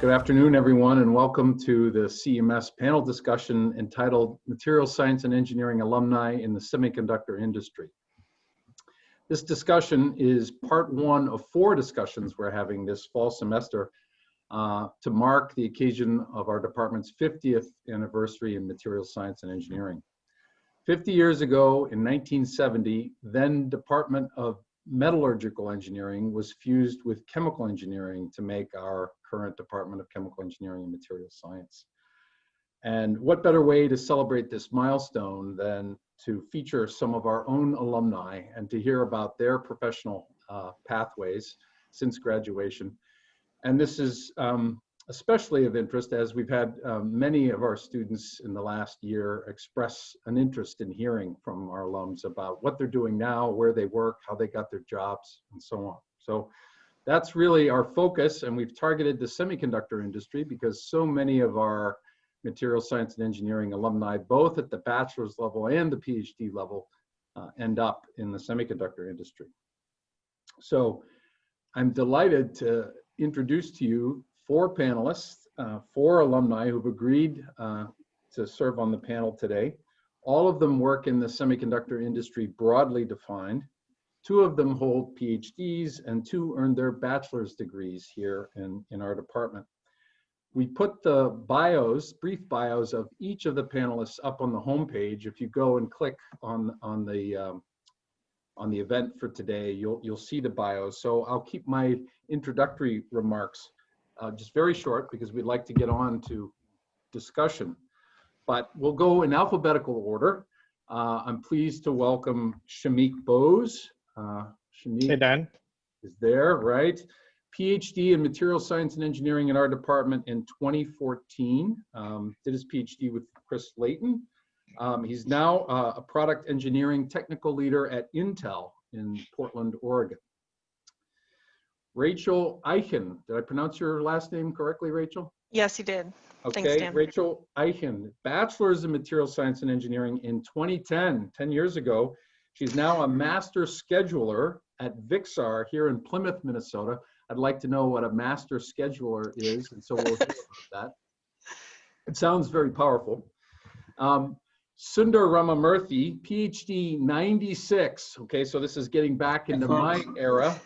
Good afternoon, everyone, and welcome to the CEMS panel discussion entitled Material Science and Engineering Alumni in the Semiconductor Industry. This discussion is part one of 4 discussions we're having this fall semester to mark the occasion of our department's 50th anniversary in material science and engineering. 50 years ago, in 1970, then Department of Metallurgical Engineering was fused with Chemical Engineering to make our current Department of Chemical Engineering and Material Science. And what better way to celebrate this milestone than to feature some of our own alumni and to hear about their professional pathways since graduation. And this is especially of interest as we've had many of our students in the last year express an interest in hearing from our alums about what they're doing now, where they work, how they got their jobs, and so on. So that's really our focus, and we've targeted the semiconductor industry because so many of our material science and engineering alumni, both at the bachelor's level and the PhD level, end up in the semiconductor industry. So I'm delighted to introduce to you 4 panelists, 4 alumni who've agreed to serve on the panel today. All of them work in the semiconductor industry broadly defined. 2 of them hold PhDs and 2 earned their bachelor's degrees here in our department. We put the brief bios of each of the panelists up on the homepage. If you go and click on the event for today, you'll see the bios. So I'll keep my introductory remarks just very short because we'd like to get on to discussion. But we'll go in alphabetical order. I'm pleased to welcome Shamik Bose. Shamik Hey, Dan. is there, right? PhD in Material Science and Engineering in our department in 2014. Did his PhD with Chris Layton. He's now a product engineering technical leader at Intel in Portland, Oregon. Rachel Eichen, did I pronounce your last name correctly, Rachel? Yes, you did. Okay, Thanks, Dan. Rachel Eichen, bachelor's in material science and engineering in 2010, 10 years ago. She's now a master scheduler at Vixar here in Plymouth, Minnesota. I'd like to know what a master scheduler is, and so we'll hear about that. It sounds very powerful. Sundar Ramamurthy, PhD 96. Okay, so this is getting back into my era.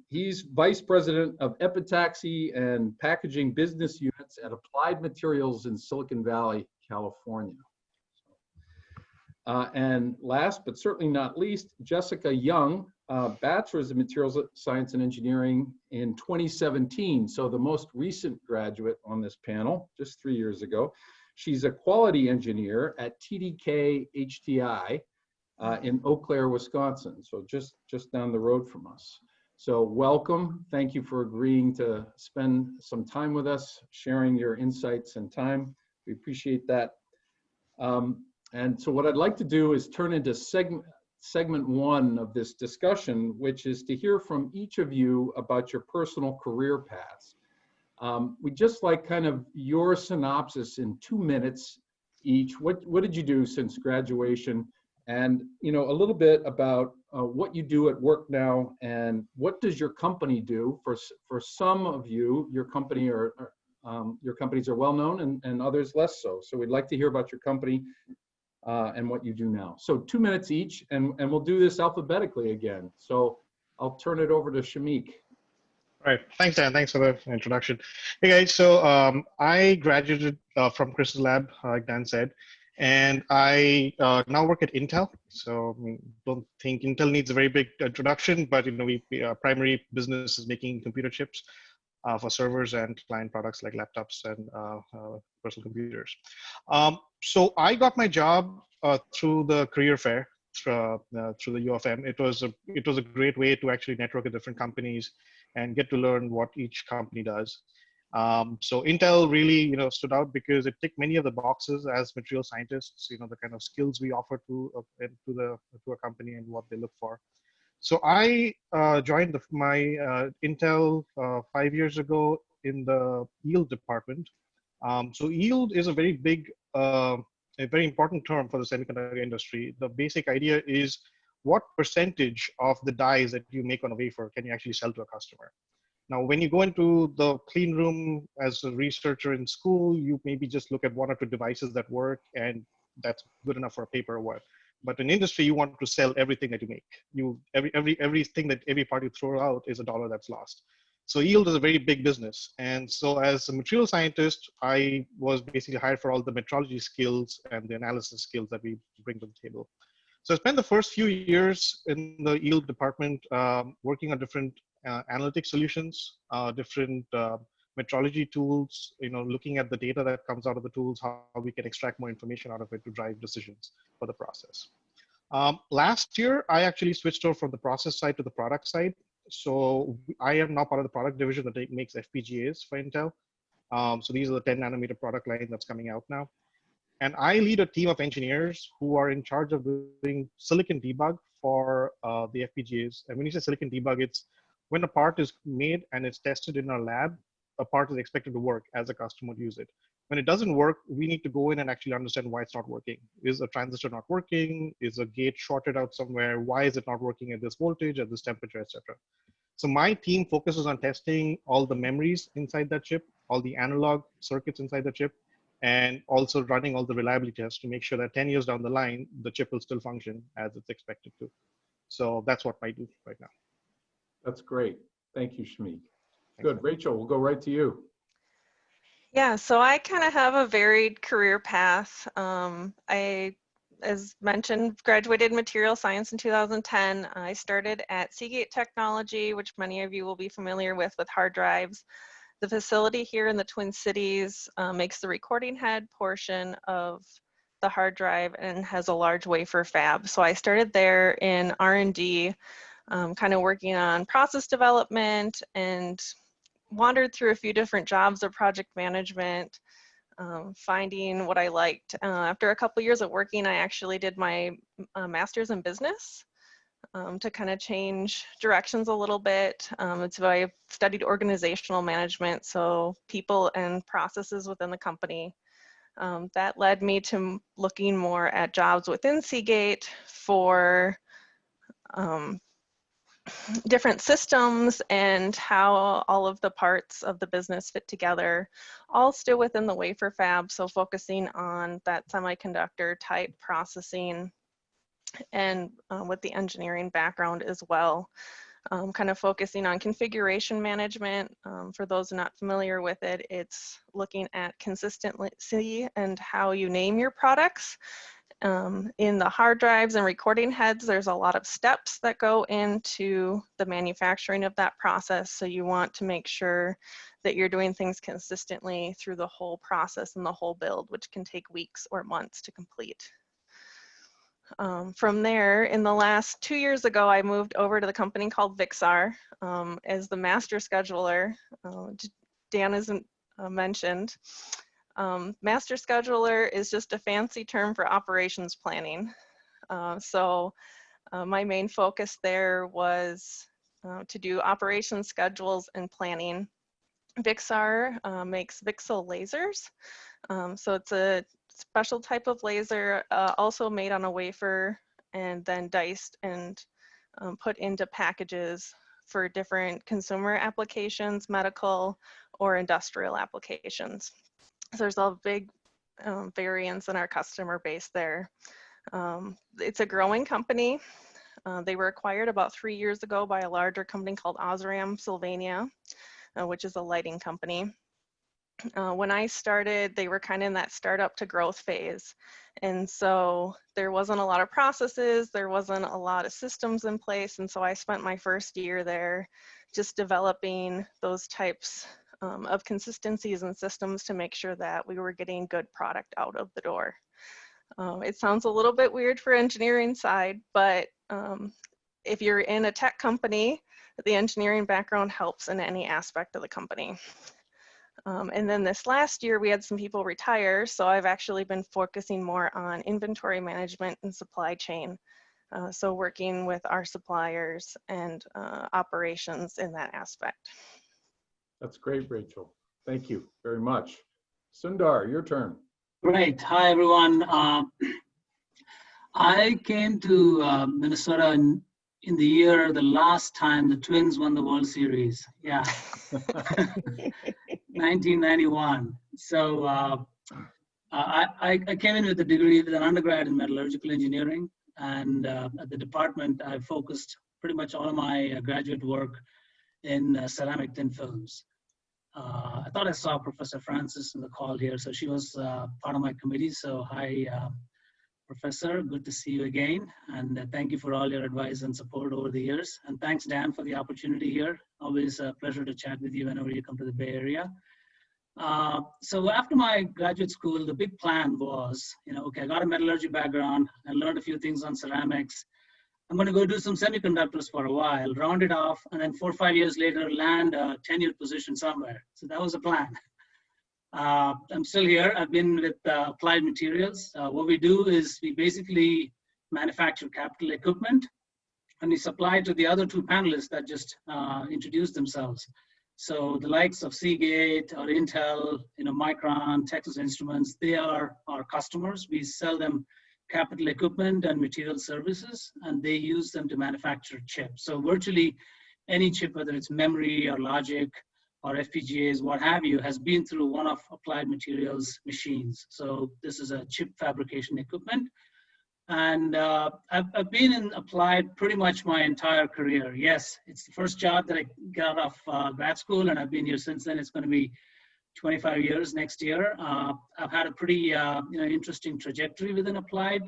He's Vice President of Epitaxy and Packaging Business Units at Applied Materials in Silicon Valley, California. And last but certainly not least, Jessica Young, Bachelor's in Materials Science and Engineering in 2017. So the most recent graduate on this panel, just 3 years ago. She's a quality engineer at TDK HTI in Eau Claire, Wisconsin. So just down the road from us. So welcome. Thank you for agreeing to spend some time with us, sharing your insights and time. We appreciate that. And so what I'd like to do is turn into segment 1 of this discussion, which is to hear from each of you about your personal career paths. We'd just like kind of your synopsis in 2 minutes each. What did you do since graduation? And a little bit about what you do at work now, and what does your company do? For some of you, your company your companies are well known, and others less so. So we'd like to hear about your company and what you do now. So 2 minutes each, and we'll do this alphabetically again. So I'll turn it over to Shamik. All right. Thanks, Dan. Thanks for the introduction. Hey, guys. So I graduated from Chris's lab, like Dan said, and I now work at Intel. So I don't think Intel needs a very big introduction, but our primary business is making computer chips for servers and client products like laptops and personal computers. So I got my job through the career fair through the U of M. It was a great way to actually network with different companies and get to learn what each company does. So Intel really stood out because it ticked many of the boxes as material scientists. The kind of skills we offer to a company and what they look for. So I joined my Intel 5 years ago in the yield department. So yield is a very big, a very important term for the semiconductor industry. The basic idea is what percentage of the dies that you make on a wafer can you actually sell to a customer? Now, when you go into the clean room as a researcher in school, you maybe just look at one or two devices that work, and that's good enough for a paper or what. But in industry, you want to sell everything that you make. Everything that every part you throw out is a dollar that's lost. So yield is a very big business. And so as a material scientist, I was basically hired for all the metrology skills and the analysis skills that we bring to the table. So I spent the first few years in the yield department working on different analytic solutions, different metrology tools, looking at the data that comes out of the tools, how we can extract more information out of it to drive decisions for the process. Last year, I actually switched over from the process side to the product side. So I am now part of the product division that makes FPGAs for Intel. So these are the 10 nanometer product line that's coming out now. And I lead a team of engineers who are in charge of doing silicon debug for the FPGAs. And when you say silicon debug, it's when a part is made and it's tested in our lab, a part is expected to work as a customer would use it. When it doesn't work, we need to go in and actually understand why it's not working. Is a transistor not working? Is a gate shorted out somewhere? Why is it not working at this voltage, at this temperature, etc.? So my team focuses on testing all the memories inside that chip, all the analog circuits inside the chip, and also running all the reliability tests to make sure that 10 years down the line, the chip will still function as it's expected to. So that's what I do right now. That's great. Thank you, Shmeek. Good. Rachel, we'll go right to you. Yeah, so I kind of have a varied career path. I, as mentioned, graduated material science in 2010. I started at Seagate Technology, which many of you will be familiar with hard drives. The facility here in the Twin Cities makes the recording head portion of the hard drive and has a large wafer fab. So I started there in R&D, kind of working on process development, and wandered through a few different jobs of project management, finding what I liked. After a couple years of working, I actually did my master's in business to kind of change directions a little bit. So I studied organizational management, so people and processes within the company. That led me to looking more at jobs within Seagate for different systems and how all of the parts of the business fit together, all still within the wafer fab. So focusing on that semiconductor type processing and with the engineering background as well. Kind of focusing on configuration management. For those not familiar with it, it's looking at consistency and how you name your products. In the hard drives and recording heads, there's a lot of steps that go into the manufacturing of that process. So you want to make sure that you're doing things consistently through the whole process and the whole build, which can take weeks or months to complete. From there, in the last 2 years ago, I moved over to the company called Vixar as the master scheduler. Dan hasn't mentioned. Master scheduler is just a fancy term for operations planning. My main focus there was to do operations schedules and planning. Vixar makes VCSEL lasers. So it's a special type of laser, also made on a wafer and then diced and put into packages for different consumer applications, medical or industrial applications. So there's a big variance in our customer base there. It's a growing company. They were acquired about 3 years ago by a larger company called Osram Sylvania, which is a lighting company. When I started, they were kind of in that startup to growth phase. And so there wasn't a lot of processes, there wasn't a lot of systems in place. And so I spent my first year there just developing those types of consistencies and systems to make sure that we were getting good product out of the door. It sounds a little bit weird for engineering side, but if you're in a tech company, the engineering background helps in any aspect of the company. And then this last year, we had some people retire, so I've actually been focusing more on inventory management and supply chain. So working with our suppliers and operations in that aspect. That's great, Rachel. Thank you very much. Sundar, your turn. Great. Hi, everyone. I came to Minnesota in the year, the last time the Twins won the World Series. Yeah. 1991. So I came in with a degree with an undergrad in metallurgical engineering. And at the department, I focused pretty much all of my graduate work in ceramic thin films. I thought I saw Professor Francis in the call here. So she was part of my committee. So hi, Professor, good to see you again. And thank you for all your advice and support over the years. And thanks, Dan, for the opportunity here. Always a pleasure to chat with you whenever you come to the Bay Area. So after my graduate school, the big plan was, okay, I got a metallurgy background. I learned a few things on ceramics. I'm going to go do some semiconductors for a while, round it off, and then 4 or 5 years later, land a tenured position somewhere. So that was the plan. I'm still here. I've been with Applied Materials. What we do is we basically manufacture capital equipment, and we supply to the other two panelists that just introduced themselves. So the likes of Seagate or Intel, Micron, Texas Instruments, they are our customers. We sell them capital equipment and material services, and they use them to manufacture chips. So virtually any chip, whether it's memory or logic or FPGAs, what have you, has been through one of Applied Materials machines. So this is a chip fabrication equipment. And I've been in Applied pretty much my entire career. Yes, it's the first job that I got off grad school, and I've been here since then. It's going to be 25 years next year. I've had a pretty interesting trajectory within Applied,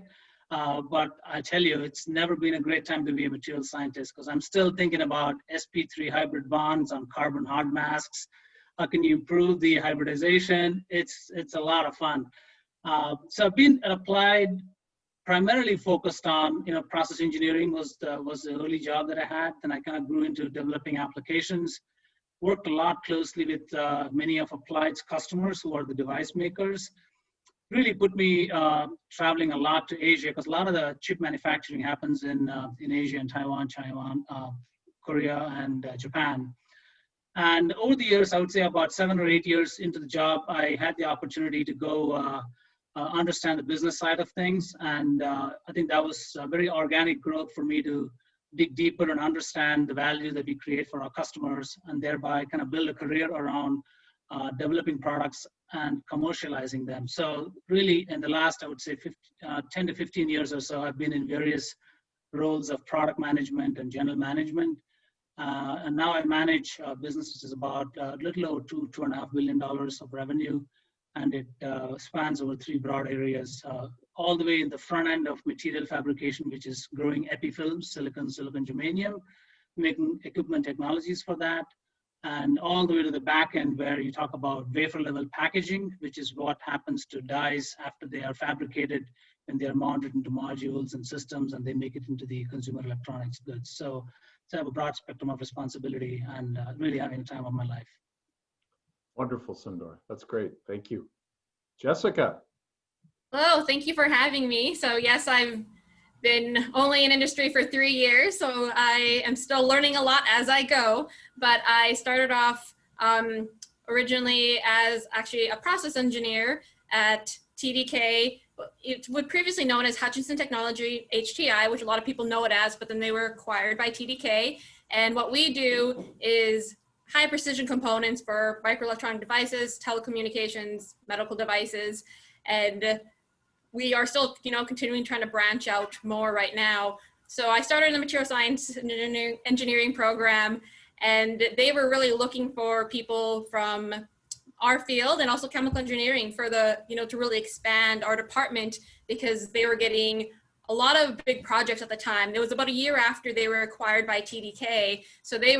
but I tell you, it's never been a great time to be a material scientist, because I'm still thinking about sp3 hybrid bonds on carbon hard masks. How can you improve the hybridization? It's a lot of fun. So I've been at Applied, primarily focused on, process engineering was the early job that I had. Then I kind of grew into developing applications. Worked a lot closely with many of Applied's customers, who are the device makers. Really put me traveling a lot to Asia, because a lot of the chip manufacturing happens in Asia and Taiwan, Korea, and Japan. And over the years, I would say about 7 or 8 years into the job, I had the opportunity to go understand the business side of things. And I think that was a very organic growth for me to dig deeper and understand the value that we create for our customers, and thereby kind of build a career around developing products and commercializing them. So really in the last, I would say 10 to 15 years or so, I've been in various roles of product management and general management. And now I manage a business which is about a little over $2.5 billion of revenue. And it spans over 3 broad areas, all the way in the front end of material fabrication, which is growing epifilms, silicon, germanium, making equipment technologies for that, and all the way to the back end where you talk about wafer level packaging, which is what happens to dies after they are fabricated and they are mounted into modules and systems, and they make it into the consumer electronics goods. So I have a broad spectrum of responsibility, and really having the time of my life. Wonderful, Sundar. That's great. Thank you. Jessica. Hello, thank you for having me. So yes, I've been only in industry for 3 years, so I am still learning a lot as I go, but I started off originally as actually a process engineer at TDK. It was previously known as Hutchinson Technology, HTI, which a lot of people know it as, but then they were acquired by TDK. And what we do is high precision components for microelectronic devices, telecommunications, medical devices, and we are still, continuing trying to branch out more right now. So I started in the material science engineering program, and they were really looking for people from our field and also chemical engineering for the, to really expand our department, because they were getting a lot of big projects at the time. It was about a year after they were acquired by TDK. So they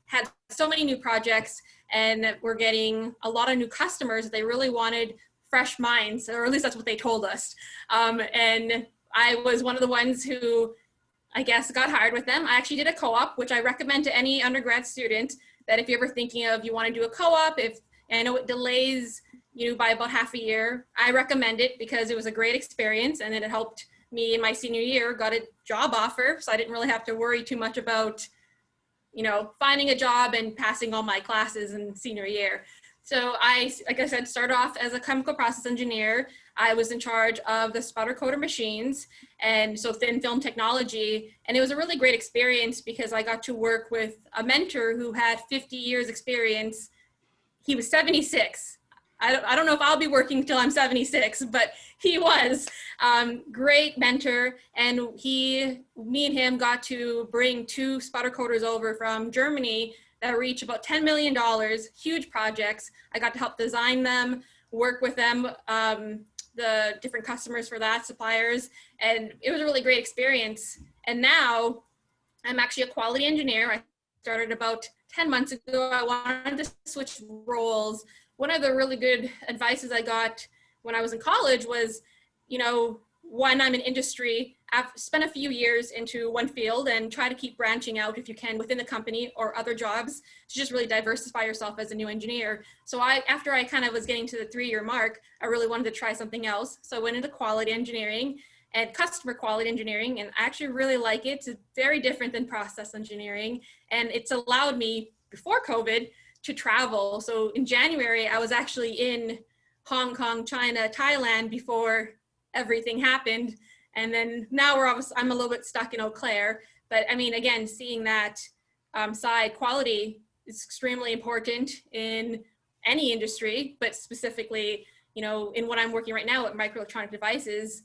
had so many new projects and were getting a lot of new customers that they really wanted fresh minds, or at least that's what they told us. And I was one of the ones who, I guess, got hired with them. I actually did a co-op, which I recommend to any undergrad student, that if you're ever thinking of, you want to do a co-op, I know it delays you by about half a year, I recommend it because it was a great experience, and it helped me in my senior year, got a job offer, so I didn't really have to worry too much about, finding a job and passing all my classes in senior year. So like I said, started off as a chemical process engineer. I was in charge of the sputter coater machines, and so thin film technology. And it was a really great experience because I got to work with a mentor who had 50 years experience. He was 76. I don't know if I'll be working till I'm 76, but he was great mentor. And me and him got to bring 2 sputter coaters over from Germany that reach about $10 million, huge projects. I got to help design them, work with them, the different customers for that, suppliers, and it was a really great experience. And now I'm actually a quality engineer. I started about 10 months ago. I wanted to switch roles. One of the really good advices I got when I was in college was, when I'm in industry, I've spent a few years into one field and try to keep branching out if you can within the company or other jobs to just really diversify yourself as a new engineer. So after I kind of was getting to the 3-year mark, I really wanted to try something else. So I went into quality engineering and customer quality engineering, and I actually really like it. It's very different than process engineering, and it's allowed me, before COVID, to travel. So in January, I was actually in Hong Kong, China, Thailand before everything happened. And then now I'm a little bit stuck in Eau Claire. But I mean, again, seeing that side, quality is extremely important in any industry, but specifically, in what I'm working right now with microelectronic devices,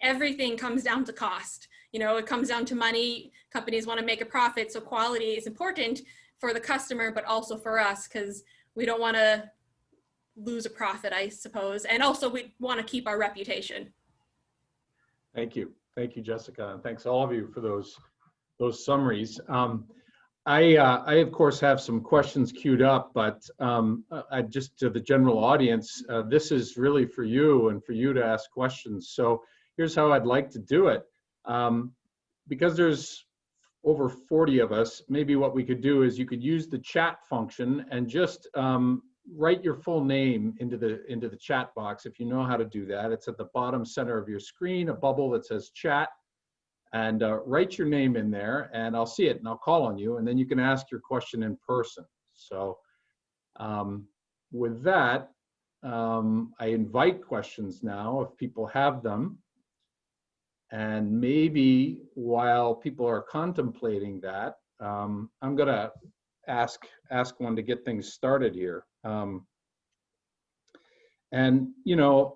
everything comes down to cost. It comes down to money. Companies want to make a profit. So quality is important for the customer, but also for us, because we don't want to lose a profit, I suppose. And also we want to keep our reputation. Thank you. Thank you, Jessica. And thanks all of you for those summaries. I of course have some questions queued up, but I just, to the general audience, this is really for you and for you to ask questions. So here's how I'd like to do it. Because there's over 40 of us, maybe what we could do is you could use the chat function and just write your full name into the chat box if you know how to do that. It's at the bottom center of your screen, a bubble that says chat, and write your name in there, and I'll see it and I'll call on you, and then you can ask your question in person. So with that, I invite questions now if people have them. And maybe while people are contemplating that, I'm gonna ask one to get things started here. And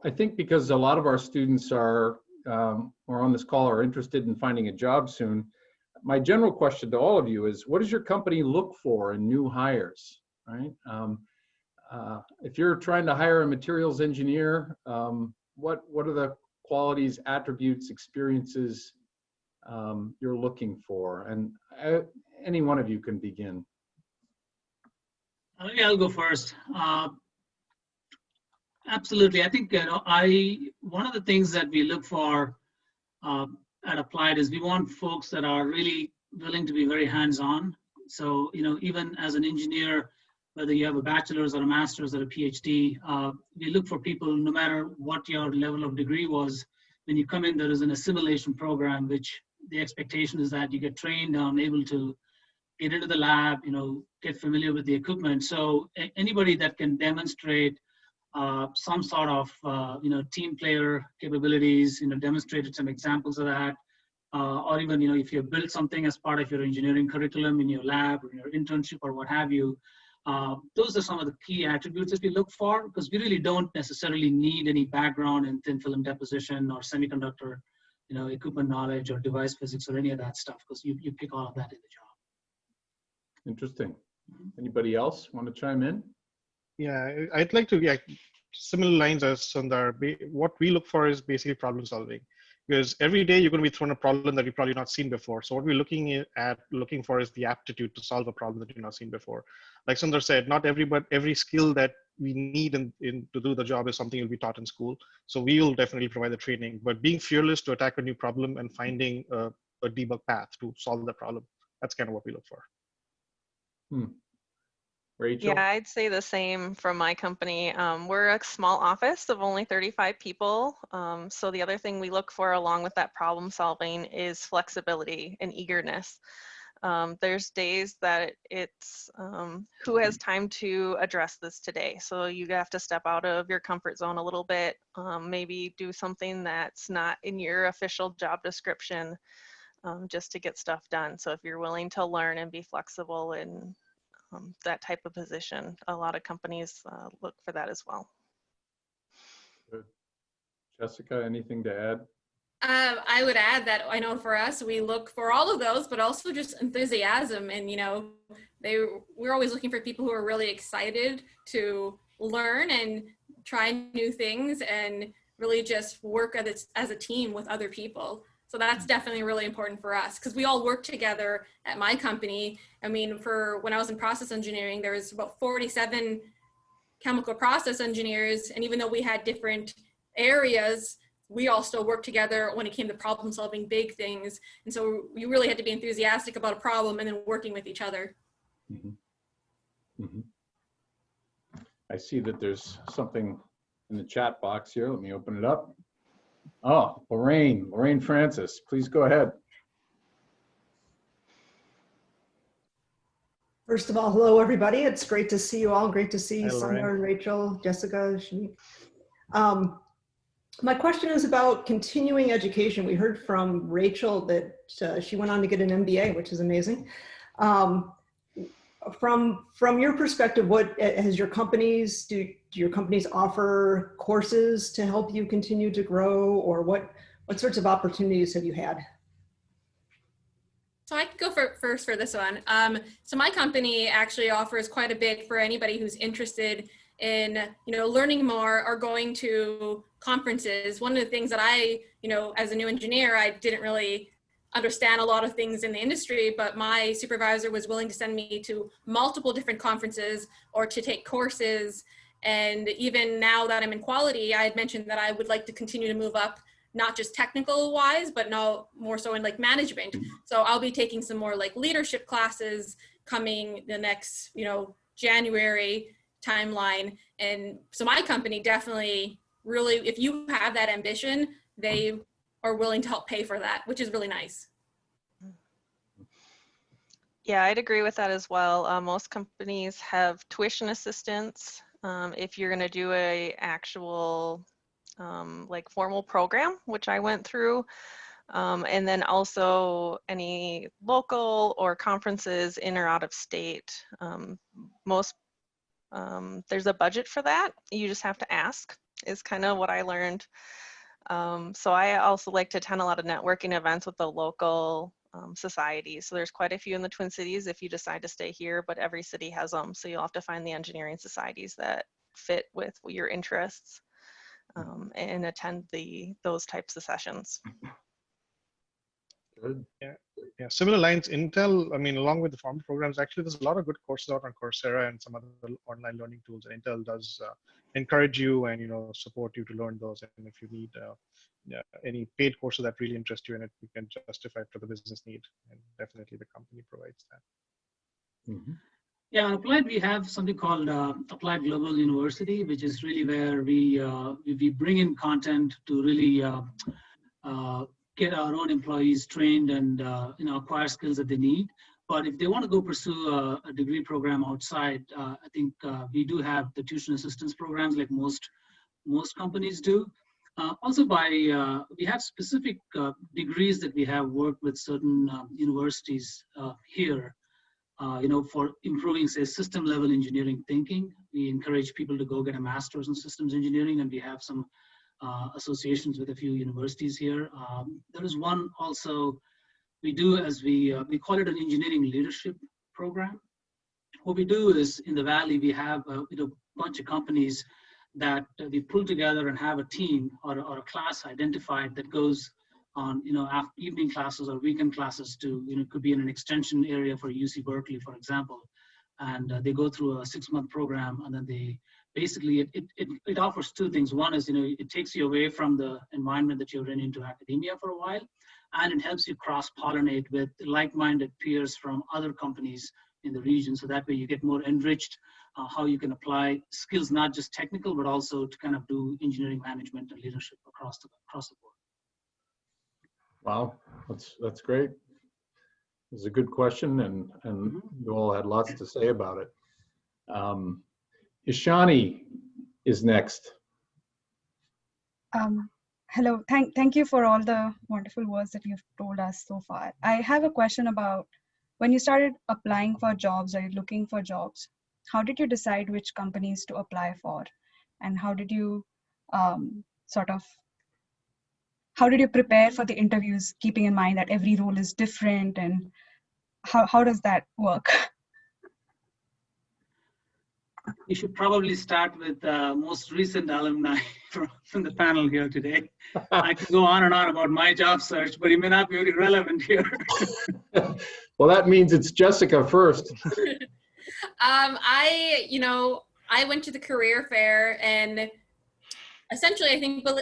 I think because a lot of our students are on this call are interested in finding a job soon, my general question to all of you is, what does your company look for in new hires, right? If you're trying to hire a materials engineer, what are the qualities, attributes, experiences you're looking for? And any one of you can begin. I'll go first. Absolutely. I think one of the things that we look for at Applied is we want folks that are really willing to be very hands-on. So, even as an engineer, whether you have a bachelor's or a master's or a PhD, we look for people, no matter what your level of degree was, when you come in, there is an assimilation program, which the expectation is that you get trained on, able to get into the lab, get familiar with the equipment. So anybody that can demonstrate some sort of, team player capabilities, demonstrated some examples of that, or even, if you built something as part of your engineering curriculum in your lab or your internship or what have you, those are some of the key attributes that we look for, because we really don't necessarily need any background in thin film deposition or semiconductor, equipment knowledge or device physics or any of that stuff, because you pick all of that in the job. Interesting. Anybody else want to chime in? Yeah, I'd like to, similar lines as Sundar. What we look for is basically problem solving, because every day you're going to be thrown a problem that you've probably not seen before. So what we're looking for is the aptitude to solve a problem that you've not seen before. Like Sundar said, not every skill that we need to do the job is something you'll be taught in school. So we will definitely provide the training, but being fearless to attack a new problem and finding a debug path to solve the problem, that's kind of what we look for. Rachel? Yeah, I'd say the same from my company. We're a small office of only 35 people. So the other thing we look for along with that problem solving is flexibility and eagerness. There's days that it's who has time to address this today. So you have to step out of your comfort zone a little bit, maybe do something that's not in your official job description, just to get stuff done. So if you're willing to learn and be flexible in that type of position, a lot of companies look for that as well. Good. Jessica, anything to add? I would add that I know for us, we look for all of those, but also just enthusiasm. And, you know, we're always looking for people who are really excited to learn and try new things and really just work as a team with other people. So that's definitely really important for us because we all work together at my company. I mean, for when I was in process engineering, there was about 47 chemical process engineers. And even though we had different areas, we all still worked together when it came to problem solving big things. And so you really had to be enthusiastic about a problem and then working with each other. Mm-hmm. Mm-hmm. I see that there's something in the chat box here. Let me open it up. Oh, Lorraine Francis, please go ahead. First of all, hello, everybody. It's great to see you all. Great to see Hello, Summer and Rachel, Jessica, Shanique. My question is about continuing education. We heard from Rachel that she went on to get an MBA, which is amazing. From your perspective, what has your companies, do your companies offer courses to help you continue to grow, or what sorts of opportunities have you had? So I could go first for this one. So my company actually offers quite a bit for anybody who's interested in, learning more or going to conferences. One of the things that I, as a new engineer, I didn't really understand a lot of things in the industry, but my supervisor was willing to send me to multiple different conferences or to take courses. And even now that I'm in quality, I had mentioned that I would like to continue to move up, not just technical wise, but now more so in like management. So I'll be taking some more like leadership classes coming the next, January timeline. And so my company definitely really, if you have that ambition, they are willing to help pay for that, which is really nice. Yeah, I'd agree with that as well. Most companies have tuition assistance if you're going to do a actual like formal program, which I went through. And then also any local or conferences in or out of state. There's a budget for that. You just have to ask, is kind of what I learned. So I also like to attend a lot of networking events with the local societies. So there's quite a few in the Twin Cities if you decide to stay here, but every city has them. So you'll have to find the engineering societies that fit with your interests and attend those types of sessions. Good. Yeah. Similar lines, Intel, I mean, along with the formal programs, actually, there's a lot of good courses out on Coursera and some other online learning tools. And Intel does encourage you and, support you to learn those. And if you need any paid courses that really interest you in it, you can justify it for the business need. And definitely the company provides that. Mm-hmm. Yeah, Applied, we have something called Applied Global University, which is really where we bring in content to really get our own employees trained and acquire skills that they need. But if they want to go pursue a degree program outside, I think we do have the tuition assistance programs like most companies do. Also, we have specific degrees that we have worked with certain universities here. For improving, say, system level engineering thinking. We encourage people to go get a master's in systems engineering, and we have some associations with a few universities here. There is one also we do as we call it an engineering leadership program. What we do is in the Valley, we have a bunch of companies that we pull together and have a team or a class identified that goes on, after evening classes or weekend classes to, could be in an extension area for UC Berkeley, for example. And they go through a 6-month program, and then they basically, it offers two things. One is, it takes you away from the environment that you're in into academia for a while, and it helps you cross-pollinate with like-minded peers from other companies in the region. So that way you get more enriched how you can apply skills, not just technical, but also to kind of do engineering management and leadership across the board. Wow, that's great. It's a good question, and you all had lots to say about it. Ishani is next. Hello, thank you for all the wonderful words that you've told us so far. I have a question about when you started applying for jobs or looking for jobs, how did you decide which companies to apply for? And how did you how did you prepare for the interviews, keeping in mind that every role is different, and how does that work? You should probably start with the most recent alumni from the panel here today. I can go on and on about my job search, but it may not be very relevant here. Well, that means it's Jessica first. I went to the career fair, and essentially,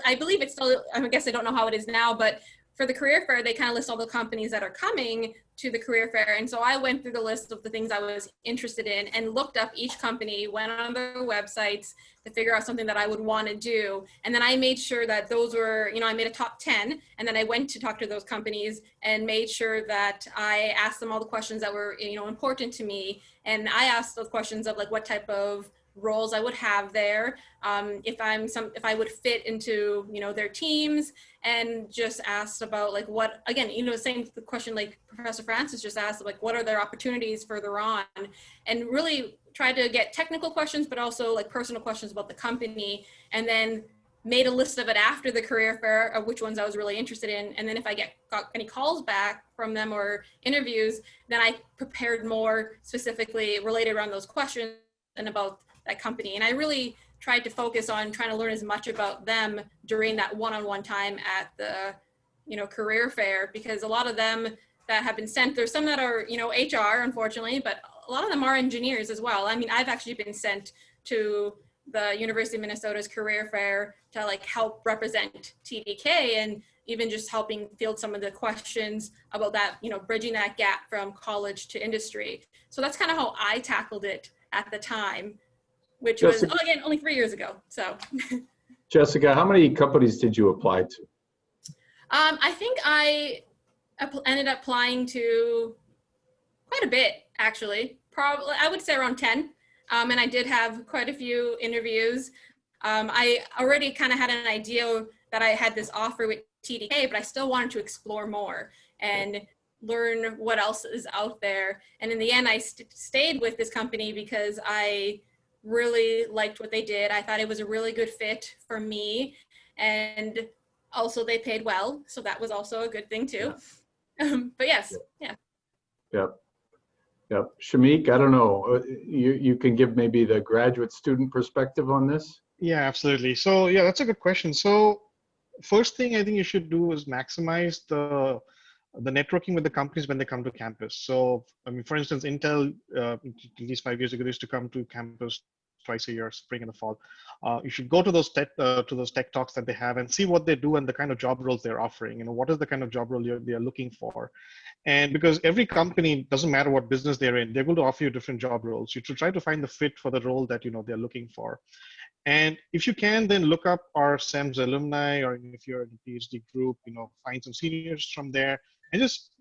I believe it's still, I guess I don't know how it is now, but for the career fair, they kind of list all the companies that are coming to the career fair. And so I went through the list of the things I was interested in and looked up each company, went on their websites to figure out something that I would want to do. And then I made sure that those were, I made a top 10, and then I went to talk to those companies and made sure that I asked them all the questions that were, important to me. And I asked those questions of like what type of roles I would have there, if I would fit into their teams, and just asked about like what, again, same question like Professor Francis just asked, like what are their opportunities further on, and really tried to get technical questions but also like personal questions about the company, and then made a list of it after the career fair of which ones I was really interested in. And then if I got any calls back from them or interviews, then I prepared more specifically related around those questions and about that company. And I really tried to focus on trying to learn as much about them during that one-on-one time at the, career fair, because a lot of them that have been sent, there's some that are, HR, unfortunately, but a lot of them are engineers as well. I mean, I've actually been sent to the University of Minnesota's career fair to like help represent TDK, and even just helping field some of the questions about that, bridging that gap from college to industry. So that's kind of how I tackled it at the time, which was, again, only 3 years ago. So, Jessica, how many companies did you apply to? I think I ended up applying to quite a bit, actually. Probably, I would say around 10. And I did have quite a few interviews. I already kind of had an idea that I had this offer with TDK, but I still wanted to explore more and learn what else is out there. And in the end, I stayed with this company because I really liked what they did. I thought it was a really good fit for me, and also they paid well, so that was also a good thing too. But yes, yeah. Yep. Shamik, I don't know, you can give maybe the graduate student perspective on this? Yeah, absolutely. So yeah, that's a good question. So first thing I think you should do is maximize the networking with the companies when they come to campus. So, I mean, for instance, Intel, at least 5 years ago, used to come to campus twice a year, spring and the fall. You should go to those tech talks that they have and see what they do and the kind of job roles they're offering. What is the kind of job role they are looking for? And because every company, doesn't matter what business they're in, they're going to offer you different job roles. You should try to find the fit for the role that they're looking for. And if you can, then look up our CEMS alumni, or if you're in a PhD group, find some seniors from there, and just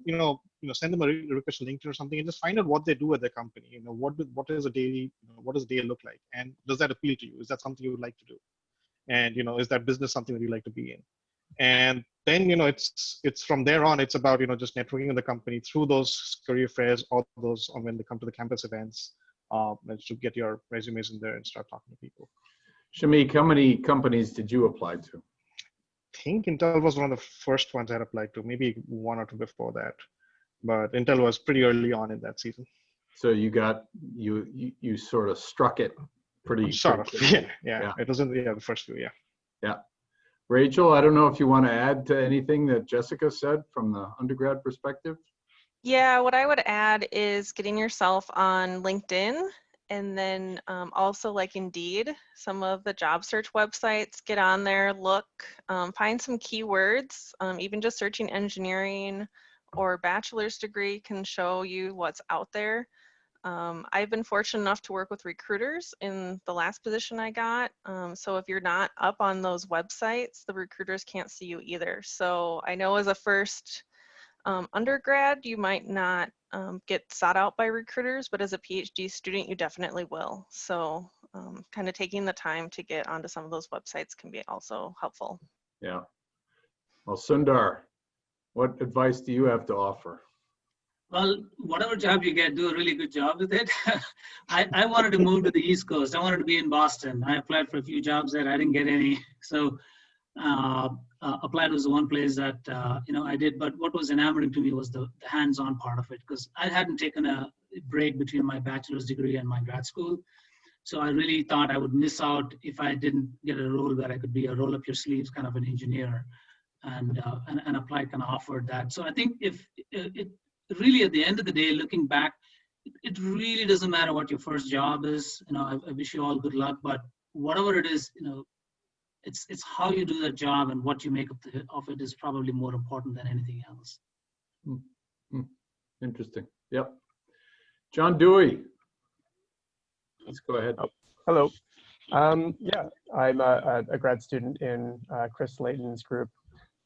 send them a request to LinkedIn or something, and just find out what they do at their company. What is a daily, what does a day look like, and does that appeal to you? Is that something you would like to do? And is that business something that you like to be in? And then it's from there on, it's about just networking in the company through those career fairs or those when they come to the campus events, to get your resumes in there and start talking to people. Shamik, how many companies did you apply to? I think Intel was one of the first ones I had applied to, maybe one or two before that. But Intel was pretty early on in that season. So you sort of struck it pretty sort of, quickly. Yeah. It was in the first few, Yeah. Rachel, I don't know if you want to add to anything that Jessica said from the undergrad perspective. Yeah, what I would add is getting yourself on LinkedIn, and then also like Indeed, some of the job search websites, get on there, look, find some keywords, even just searching engineering or bachelor's degree can show you what's out there. I've been fortunate enough to work with recruiters in the last position I got. So if you're not up on those websites, the recruiters can't see you either. So I know as a first Undergrad, you might not get sought out by recruiters, but as a PhD student, you definitely will. So kind of taking the time to get onto some of those websites can be also helpful. Yeah. Well, Sundar, what advice do you have to offer? Well, whatever job you get, do a really good job with it. I wanted to move to the East Coast. I wanted to be in Boston. I applied for a few jobs there. I didn't get any. So applied was the one place that I did. But what was enamoring to me was the hands-on part of it, because I hadn't taken a break between my bachelor's degree and my grad school. So I really thought I would miss out if I didn't get a role where I could be a roll up your sleeves kind of an engineer, and Applied kind of offered that. So I think if it really, at the end of the day, looking back, it really doesn't matter what your first job is. I wish you all good luck, but whatever it is, it's how you do that job and what you make of it is probably more important than anything else. Interesting. Yep. John Dewey. Let's go ahead. Oh, hello. Yeah, I'm a grad student in Chris Layton's group.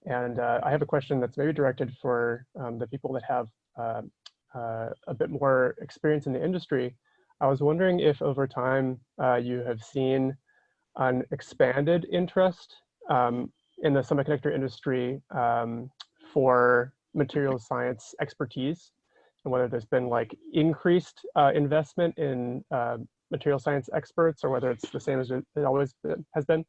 And I have a question that's maybe directed for the people that have a bit more experience in the industry. I was wondering if over time you have seen an expanded interest in the semiconductor industry for materials science expertise, and whether there's been like increased investment in material science experts, or whether it's the same as it always has been.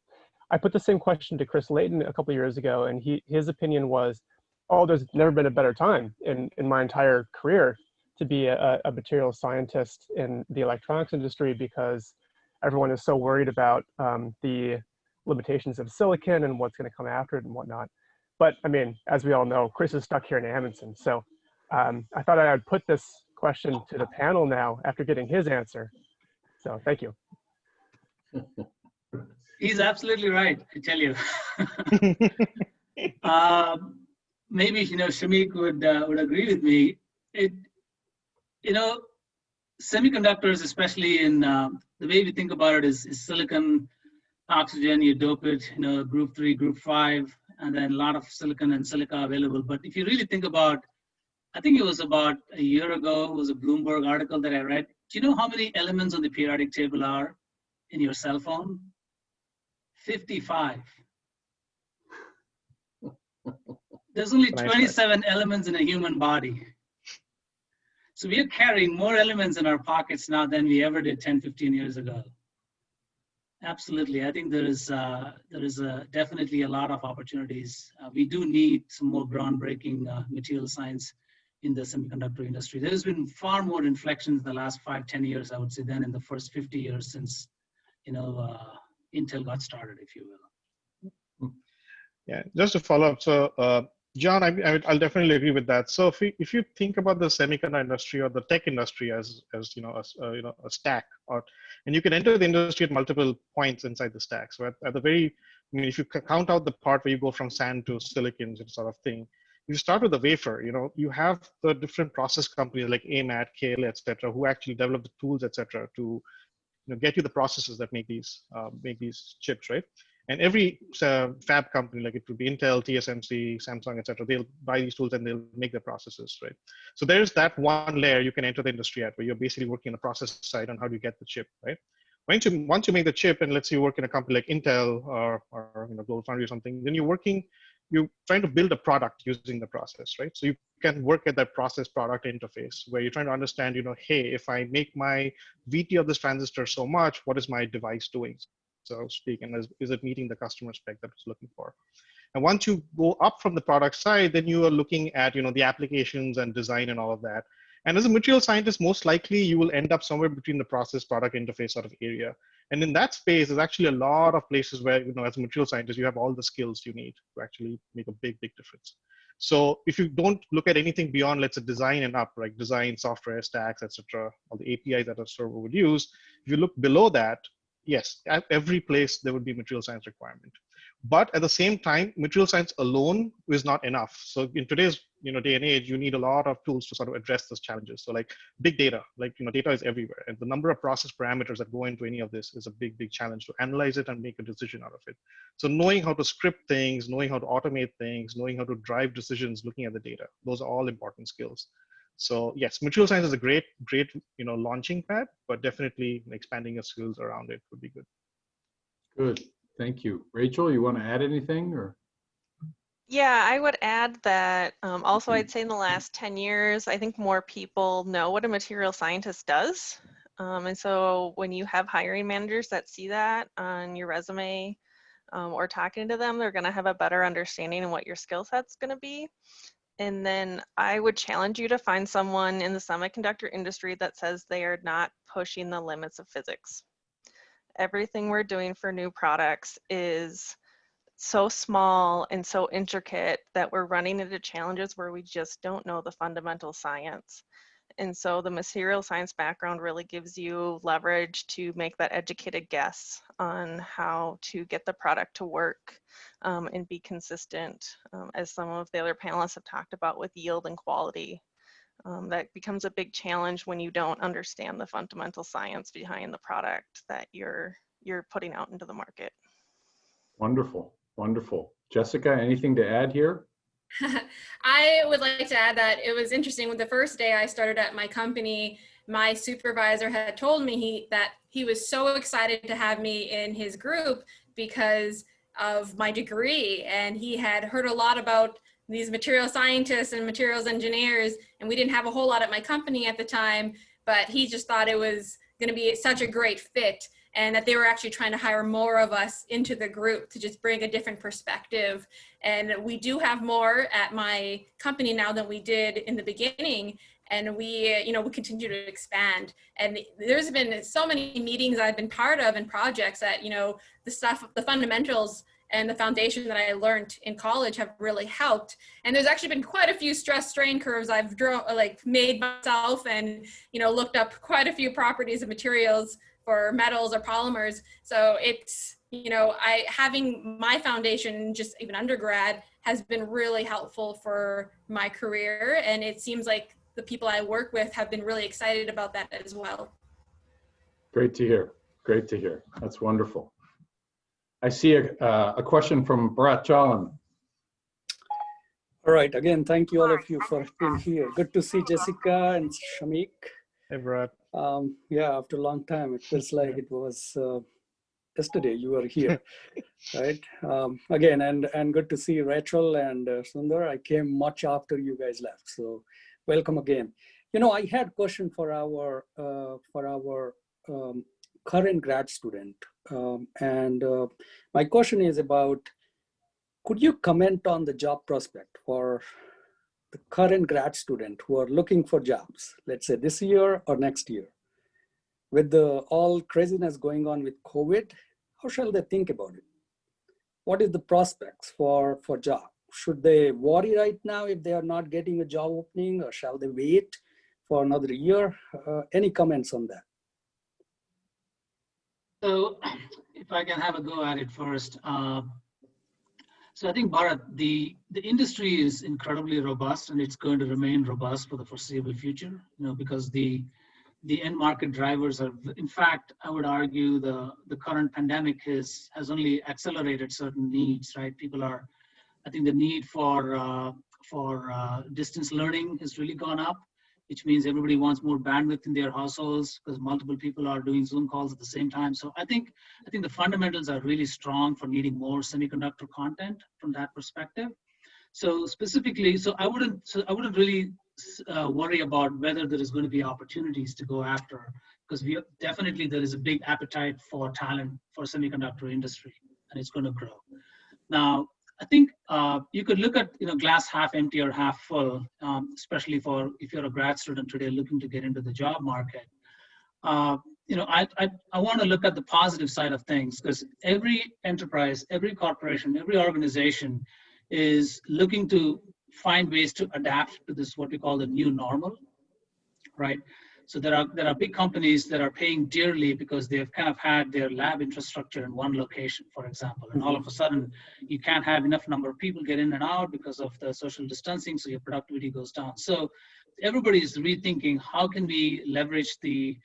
I put the same question to Chris Layton a couple of years ago, and his opinion was, oh, there's never been a better time in my entire career to be a material scientist in the electronics industry, because everyone is so worried about the limitations of silicon and what's going to come after it and whatnot. But I mean, as we all know, Chris is stuck here in Amundsen. So I thought I would put this question to the panel now after getting his answer. So thank you. He's absolutely right, I tell you. Maybe Shamik would agree with me. Semiconductors, especially in the way we think about it, is silicon, oxygen. You dope it, group 3, group 5, and then a lot of silicon and silica available. But if you really think about, I think it was about a year ago, it was a Bloomberg article that I read. Do you know how many elements on the periodic table are in your cell phone? 55. There's only 27 elements in a human body. So we are carrying more elements in our pockets now than we ever did 10, 15 years ago. Absolutely. I think there is definitely a lot of opportunities. We do need some more groundbreaking material science in the semiconductor industry. There's been far more inflections in the last 5, 10 years, I would say, than in the first 50 years since, Intel got started, if you will. Yeah, just to follow up. So, John, I'll definitely agree with that. So, if you think about the semiconductor industry or the tech industry as a stack, and you can enter the industry at multiple points inside the stack. So, at the very, if you count out the part where you go from sand to silicon sort of thing, you start with the wafer. You have the different process companies like AMAT, KLA, etc., who actually develop the tools, etc., to get you the processes that make these chips, right? And every fab company, like it would be Intel, TSMC, Samsung, etc., they'll buy these tools and they'll make their processes, right? So there's that one layer you can enter the industry at, where you're basically working on the process side on how do you get the chip, right? Once you make the chip, and let's say you work in a company like Intel or GlobalFoundries or something, then you're trying to build a product using the process, right? So you can work at that process product interface where you're trying to understand, hey, if I make my VT of this transistor so much, what is my device doing, so to speak, and is it meeting the customer spec that it's looking for? And once you go up from the product side, then you are looking at, the applications and design and all of that. And as a material scientist, most likely you will end up somewhere between the process product interface sort of area. And in that space, there's actually a lot of places where, as a material scientist, you have all the skills you need to actually make a big, big difference. So if you don't look at anything beyond, let's say, design and up, like design, software, stacks, etc., all the APIs that a server would use, if you look below that, yes, at every place there would be material science requirement. But at the same time, material science alone is not enough. So in today's day and age, you need a lot of tools to sort of address those challenges. So like big data, like data is everywhere, and the number of process parameters that go into any of this is a big challenge to analyze it and make a decision out of it. So knowing how to script things, knowing how to automate things, knowing how to drive decisions, looking at the data, those are all important skills. So yes, material science is a great launching pad, but definitely expanding your skills around it would be good. Good, thank you. Rachel, you want to add anything or? Yeah, I would add that also I'd say in the last 10 years, I think more people know what a material scientist does. And so when you have hiring managers that see that on your resume or talking to them, they're gonna have a better understanding of what your skill set's gonna be. And then I would challenge you to find someone in the semiconductor industry that says they are not pushing the limits of physics. Everything we're doing for new products is so small and so intricate that we're running into challenges where we just don't know the fundamental science. And so the material science background really gives you leverage to make that educated guess on how to get the product to work and be consistent, as some of the other panelists have talked about with yield and quality. That becomes a big challenge when you don't understand the fundamental science behind the product that you're putting out into the market. Wonderful, wonderful. Jessica, anything to add here? I would like to add that it was interesting. With the first day I started at my company, my supervisor had told me that he was so excited to have me in his group because of my degree, and he had heard a lot about these material scientists and materials engineers, and we didn't have a whole lot at my company at the time, but he just thought it was going to be such a great fit, and that they were actually trying to hire more of us into the group to just bring a different perspective. And we do have more at my company now than we did in the beginning. And we continue to expand. And there's been so many meetings I've been part of and projects that, the fundamentals and the foundation that I learned in college have really helped. And there's actually been quite a few stress strain curves I've made myself, and looked up quite a few properties of materials for metals or polymers. So it's, having my foundation, just even undergrad, has been really helpful for my career. And it seems like the people I work with have been really excited about that as well. Great to hear. Great to hear. That's wonderful. I see a question from Bharat Jalan. All right. Again, thank you all of you for being here. Good to see Jessica and Shamik. Hey, Brad. Yeah, after a long time, it feels like it was yesterday you were here, right? Again, and good to see Rachel and Sundar. I came much after you guys left, so welcome again. I had a question for our current grad student, and my question is about, could you comment on the job prospect for the current grad student who are looking for jobs, let's say this year or next year? With the all craziness going on with COVID, how shall they think about it? What is the prospects for job? Should they worry right now if they are not getting a job opening, or shall they wait for another year? Any comments on that? So if I can have a go at it first. So I think, Bharat, the industry is incredibly robust, and it's going to remain robust for the foreseeable future, because the end market drivers are, in fact, I would argue the current pandemic has only accelerated certain needs, right? I think the need for distance learning has really gone up, which means everybody wants more bandwidth in their households because multiple people are doing Zoom calls at the same time. So I think the fundamentals are really strong for needing more semiconductor content from that perspective. So specifically, I wouldn't really worry about whether there is going to be opportunities to go after, because definitely there is a big appetite for talent for semiconductor industry, and it's going to grow. Now, I think you could look at glass half empty or half full, especially if you're a grad student today looking to get into the job market. I want to look at the positive side of things, because every enterprise, every corporation, every organization is looking to find ways to adapt to this, what we call the new normal, right? So there are big companies that are paying dearly because they've kind of had their lab infrastructure in one location, for example, and all of a sudden you can't have enough number of people get in and out because of the social distancing, so your productivity goes down. So everybody is rethinking how can we leverage the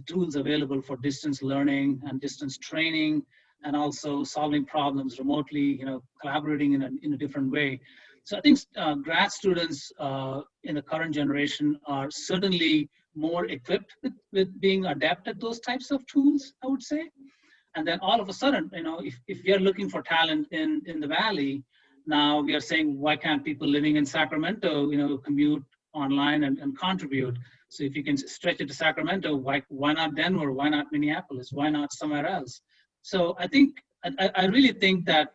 tools available for distance learning and distance training, and also solving problems remotely, collaborating in a different way. So I think grad students in the current generation are certainly more equipped with being adept at those types of tools, I would say. And then all of a sudden, if we are looking for talent in the Valley, now we are saying, why can't people living in Sacramento, commute online and contribute? So if you can stretch it to Sacramento, why not Denver? Why not Minneapolis? Why not somewhere else? So I really think that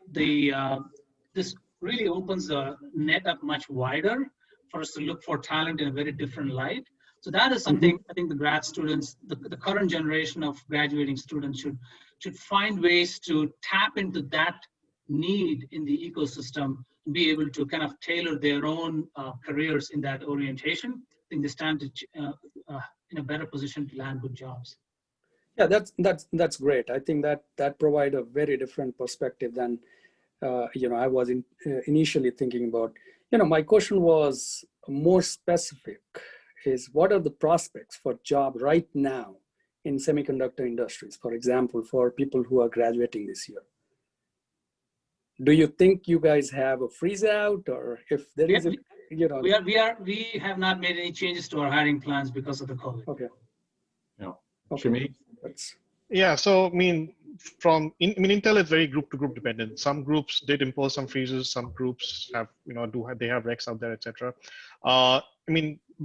this really opens the net up much wider for us to look for talent in a very different light. So that is something I think the grad students, the current generation of graduating students should find ways to tap into that need in the ecosystem and be able to kind of tailor their own careers in that orientation. I think they stand in a better position to land good jobs. Yeah, that's great. I think that provide a very different perspective than I was initially thinking about. My question was more specific. Is what are the prospects for job right now in semiconductor industries, for example, for people who are graduating this year? Do you think you guys have a freeze out, or if there is a, we have not made any changes to our hiring plans because of the COVID. Okay. Yeah. Okay. Shimi? Yeah, so Intel is very group to group dependent. Some groups did impose some freezes. Some groups have, they have recs out there, etc.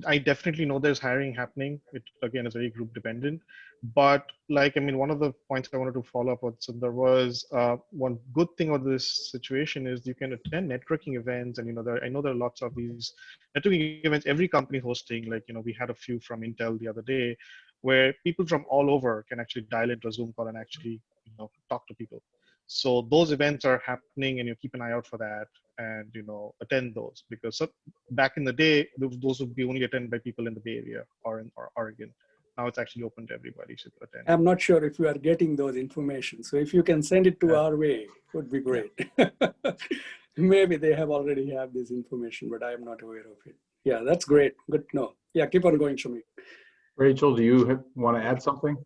I definitely know there's hiring happening. It again is very group dependent. But one of the points I wanted to follow up on, so there was one good thing of this situation is you can attend networking events, and I know there are lots of these networking events every company hosting. We had a few from Intel the other day, where people from all over can actually dial into a Zoom call and actually talk to people. So those events are happening, and you keep an eye out for that and attend those, because back in the day those would be only attended by people in the Bay Area or in Oregon. Now it's actually open to everybody to attend. I'm not sure if you are getting those information, so if you can send it to our way, would be great. Maybe they already have this information, but I am not aware of it. Yeah, that's great. Good to know. Yeah, keep on going, Shami. Rachel, do you want to add something?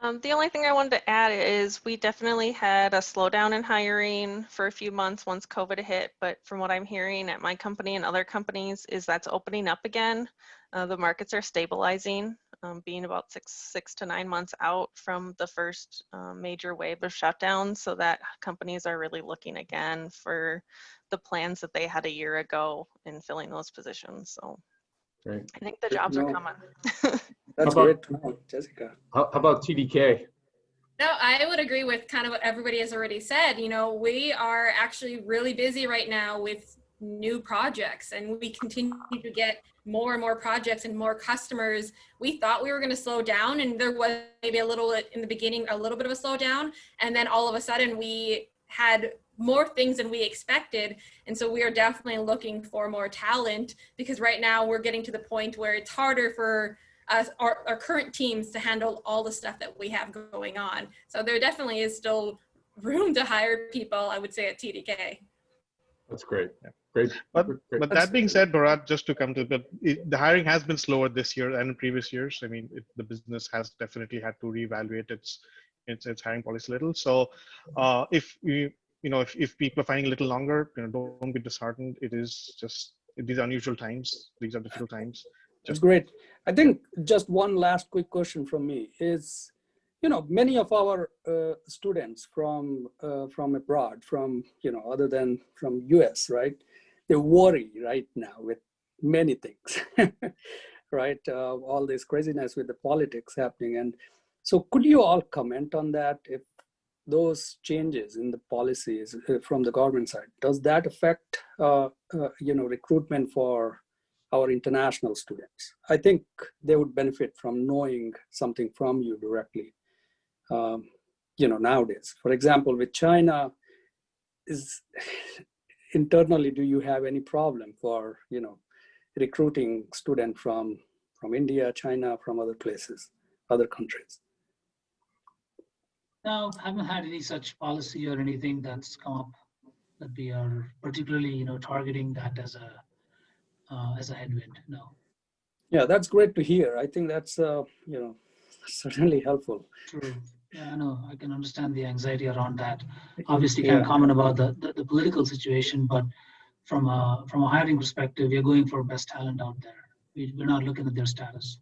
The only thing I wanted to add is we definitely had a slowdown in hiring for a few months once COVID hit, but from what I'm hearing at my company and other companies is that's opening up again. The markets are stabilizing, being about six to 9 months out from the first major wave of shutdowns, so that companies are really looking again for the plans that they had a year ago in filling those positions. So Great. I think the jobs are coming. That's great to know, Jessica. How about TDK? No, I would agree with kind of what everybody has already said. We are actually really busy right now with new projects, and we continue to get more and more projects and more customers. We thought we were going to slow down, and there was maybe a little in the beginning, a little bit of a slowdown, and then all of a sudden we had more things than we expected. And so we are definitely looking for more talent, because right now we're getting to the point where it's harder for us, our current teams, to handle all the stuff that we have going on. So there definitely is still room to hire people, I would say, at TDK. That's great. Yeah. Great. But that being said, Bharat, just to come to the hiring has been slower this year and in previous years. The business has definitely had to reevaluate its hiring policy a little. So if people are finding a little longer, don't be disheartened. It is just, these are unusual times. These are difficult times. That's great. I think just one last quick question from me is, many of our students from abroad, from, other than from US, right? They worry right now with many things, right? All this craziness with the politics happening. And so could you all comment on that? If those changes in the policies from the government side, does that affect, recruitment for our international students? I think they would benefit from knowing something from you directly, nowadays. For example, with China, internally, do you have any problem for, recruiting student from from India, China, from other places, other countries? No, I haven't had any such policy or anything that's come up that we are particularly, targeting that as a headwind. No. Yeah, that's great to hear. I think that's, certainly helpful. True. Yeah, I know. I can understand the anxiety around that. Obviously, can't Yeah. comment about the political situation, but from a hiring perspective, we're going for best talent out there. We're not looking at their status.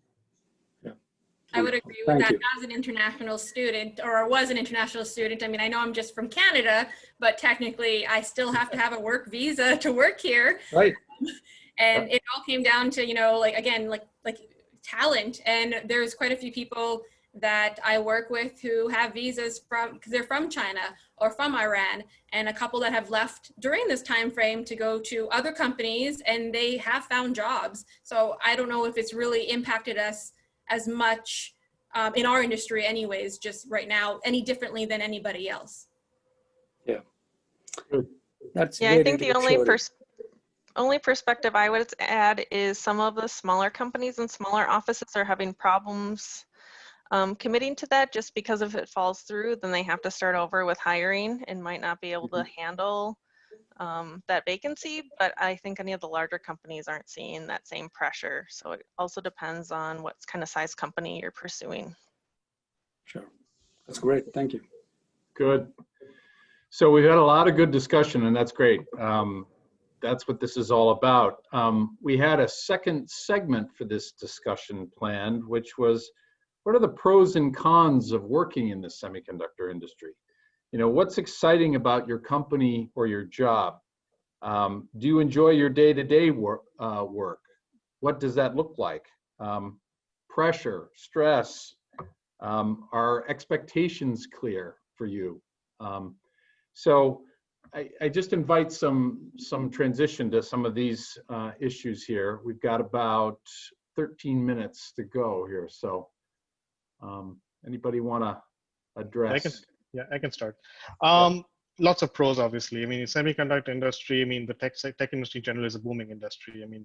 I would agree with Thank that you. as an international student, or was an international student. I mean, I know I'm just from Canada, but technically I still have to have a work visa to work here. Right. And it all came down to, like talent. And there's quite a few people that I work with who have visas because they're from China or from Iran, and a couple that have left during this time frame to go to other companies, and they have found jobs. So I don't know if it's really impacted us as much in our industry anyways, just right now, any differently than anybody else. Yeah. That's Yeah, I think the only perspective I would add is some of the smaller companies and smaller offices are having problems committing to that, just because if it falls through, then they have to start over with hiring and might not be able to handle that vacancy. But I think any of the larger companies aren't seeing that same pressure. So it also depends on what kind of size company you're pursuing. Sure. That's great. Thank you. Good. So we've had a lot of good discussion, and that's great. That's what this is all about. We had a second segment for this discussion planned, which was, what are the pros and cons of working in the semiconductor industry? What's exciting about your company or your job? Do you enjoy your day-to-day work? What does that look like? Pressure, stress, are expectations clear for you? So I just invite some transition to some of these issues here. We've got about 13 minutes to go here. So anybody want to address? I can start. Yeah. Lots of pros, obviously. I mean, semiconductor industry, I mean, the tech industry in general is a booming industry. I mean,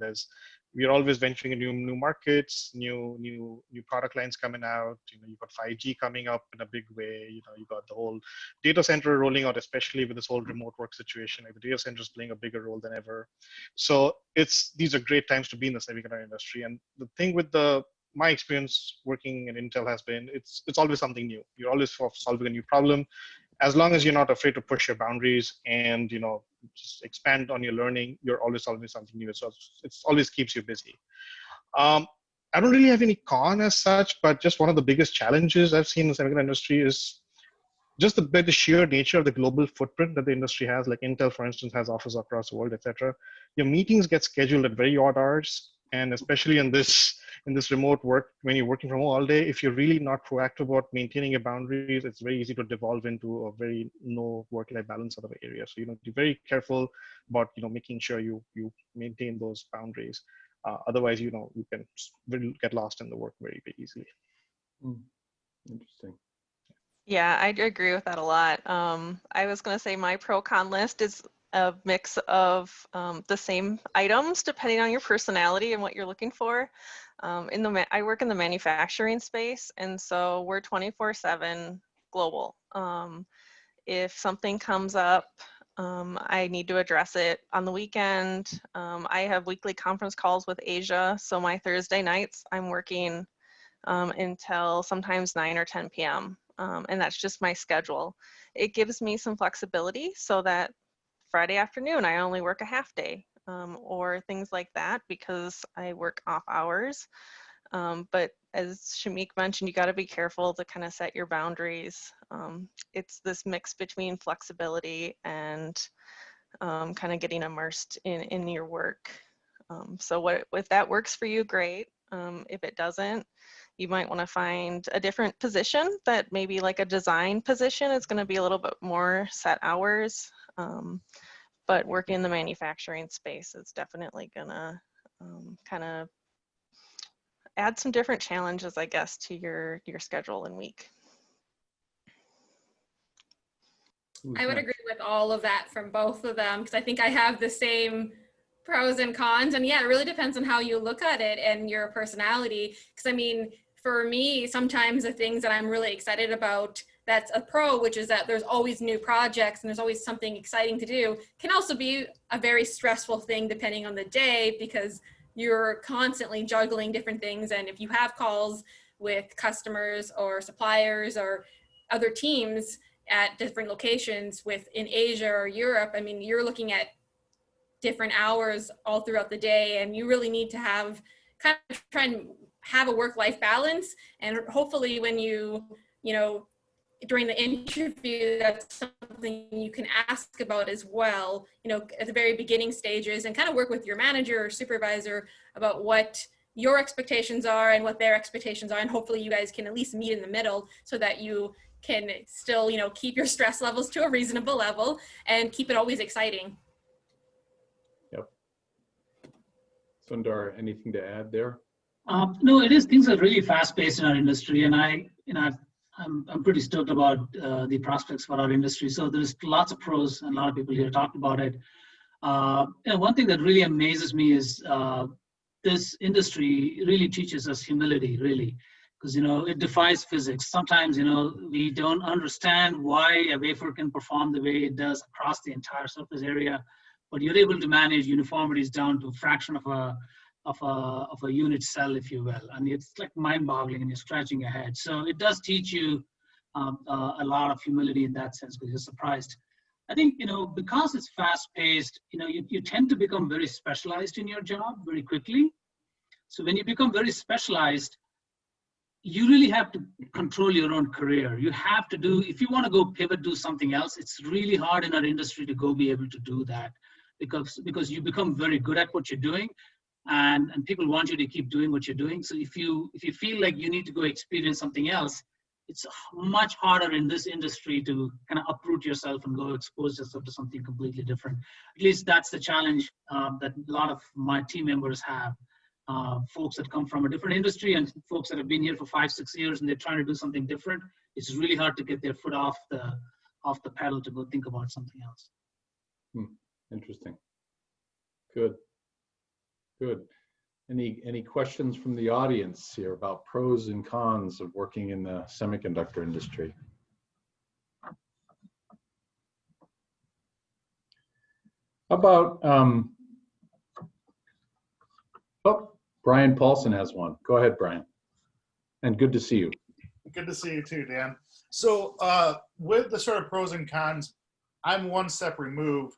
we're always venturing into new markets, new product lines coming out. You've got 5G coming up in a big way. You've got the whole data center rolling out, especially with this whole remote work situation. Like the data center is playing a bigger role than ever. So these are great times to be in the semiconductor industry. And the thing with my experience working in Intel has been, it's always something new. You're always solving a new problem. As long as you're not afraid to push your boundaries and just expand on your learning, you're always solving something new. So it always keeps you busy. I don't really have any con as such, but just one of the biggest challenges I've seen in the semiconductor industry is just the sheer nature of the global footprint that the industry has. Like Intel, for instance, has offices across the world, etc. Your meetings get scheduled at very odd hours, and especially in this remote work, when you're working from home all day, if you're really not proactive about maintaining your boundaries, it's very easy to devolve into a very no work-life balance sort of area. So be very careful about making sure you maintain those boundaries. Otherwise, you can get lost in the work very, very easily. Interesting. Yeah, I agree with that a lot. I was going to say my pro-con list is a mix of the same items depending on your personality and what you're looking for. I work in the manufacturing space, and so we're 24/7 global. If something comes up, I need to address it on the weekend. I have weekly conference calls with Asia, so my Thursday nights I'm working until sometimes 9 or 10 p.m. And that's just my schedule. It gives me some flexibility so that Friday afternoon I only work a half day or things like that because I work off hours. But as Shamik mentioned, you got to be careful to kind of set your boundaries. It's this mix between flexibility and kind of getting immersed in your work. So if that works for you, great. If it doesn't, you might want to find a different position that maybe like a design position is going to be a little bit more set hours. But working in the manufacturing space is definitely going to kind of add some different challenges, I guess, to your schedule and week. I would agree with all of that from both of them, because I think I have the same pros and cons, and yeah, it really depends on how you look at it and your personality. Because I mean, for me, sometimes the things that I'm really excited about, that's a pro, which is that there's always new projects and there's always something exciting to do, can also be a very stressful thing depending on the day, because you're constantly juggling different things. And if you have calls with customers or suppliers or other teams at different locations in Asia or Europe, I mean, you're looking at different hours all throughout the day, and you really need to have kind of try and have a work-life balance. And hopefully when you know, during the interview, that's something you can ask about as well, you know, at the very beginning stages, and kind of work with your manager or supervisor about what your expectations are and what their expectations are. And hopefully you guys can at least meet in the middle so that you can still, you know, keep your stress levels to a reasonable level and keep it always exciting. Yep. Sundar, anything to add there? No, it is. Things are really fast-paced in our industry, and I'm pretty stoked about the prospects for our industry. So there's lots of pros, and a lot of people here talked about it. And one thing that really amazes me is this industry really teaches us humility, really, because, you know, it defies physics. Sometimes, you know, we don't understand why a wafer can perform the way it does across the entire surface area, but you're able to manage uniformities down to a fraction of a unit cell, if you will. And it's like mind-boggling, and you're scratching your head. So it does teach you a lot of humility in that sense, because you're surprised. I think, you know, because it's fast-paced, you know, you tend to become very specialized in your job very quickly. So when you become very specialized, you really have to control your own career. You have to do, if you want to go pivot, do something else, it's really hard in our industry to go be able to do that, because you become very good at what you're doing, and people want you to keep doing what you're doing. So if you feel like you need to go experience something else, it's much harder in this industry to kind of uproot yourself and go expose yourself to something completely different. At least that's the challenge that a lot of my team members have. Folks that come from a different industry and folks that have been here for 5-6 years and they're trying to do something different. It's really hard to get their foot off the pedal to go think about something else. Interesting. Good. Good. Any questions from the audience here about pros and cons of working in the semiconductor industry? How about, oh, Brian Paulson has one. Go ahead, Brian. And good to see you. Good to see you too, Dan. So with the sort of pros and cons, I'm one step removed.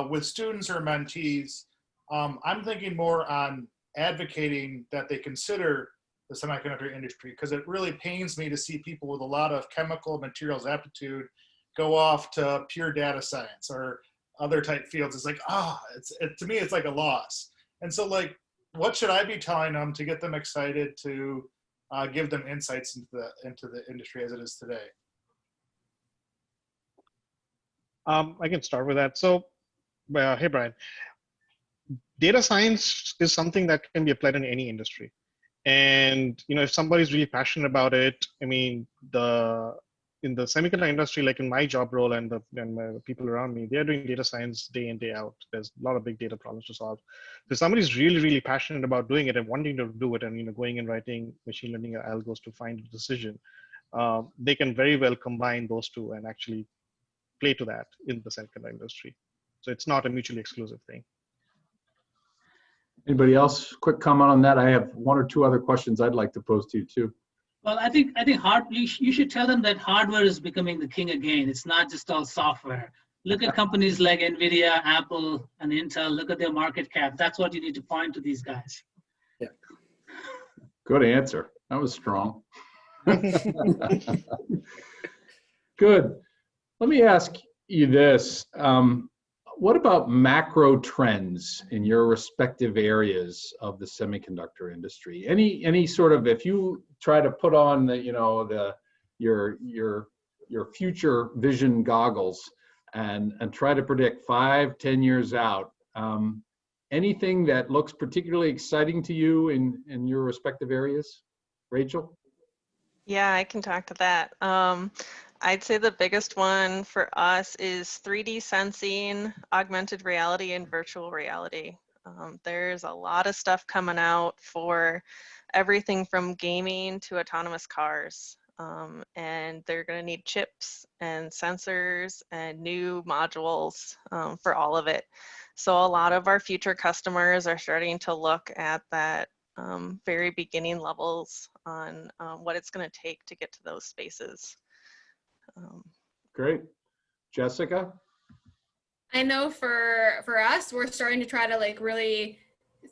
With students or mentees, I'm thinking more on advocating that they consider the semiconductor industry, because it really pains me to see people with a lot of chemical materials aptitude go off to pure data science or other type fields. It's like, to me, it's like a loss. And so, like, what should I be telling them to get them excited to give them insights into the industry as it is today? I can start with that. So, hey, Brian. Data science is something that can be applied in any industry. And, you know, if somebody's really passionate about it, I mean, in the semiconductor industry, like in my job role and my people around me, they're doing data science day in, day out. There's a lot of big data problems to solve. So somebody's really, really passionate about doing it and wanting to do it, and, you know, going and writing machine learning algos to find a decision, they can very well combine those two and actually play to that in the semiconductor industry. So it's not a mutually exclusive thing. Anybody else? Quick comment on that. I have one or two other questions I'd like to pose to you too. Well, I think you should tell them that hardware is becoming the king again. It's not just all software. Look at companies like NVIDIA, Apple, and Intel. Look at their market cap. That's what you need to point to these guys. Yeah. Good answer. That was strong. Good. Let me ask you this. What about macro trends in your respective areas of the semiconductor industry? Any sort of, if you try to put on the, you know, your future vision goggles and try to predict 5-10 years out, anything that looks particularly exciting to you in your respective areas? Rachel? Yeah, I can talk to that. I'd say the biggest one for us is 3D sensing, augmented reality, and virtual reality. There's a lot of stuff coming out for everything from gaming to autonomous cars. And they're going to need chips and sensors and new modules for all of it. So a lot of our future customers are starting to look at that very beginning levels on what it's going to take to get to those spaces. Great. Jessica? I know for us, we're starting to try to like really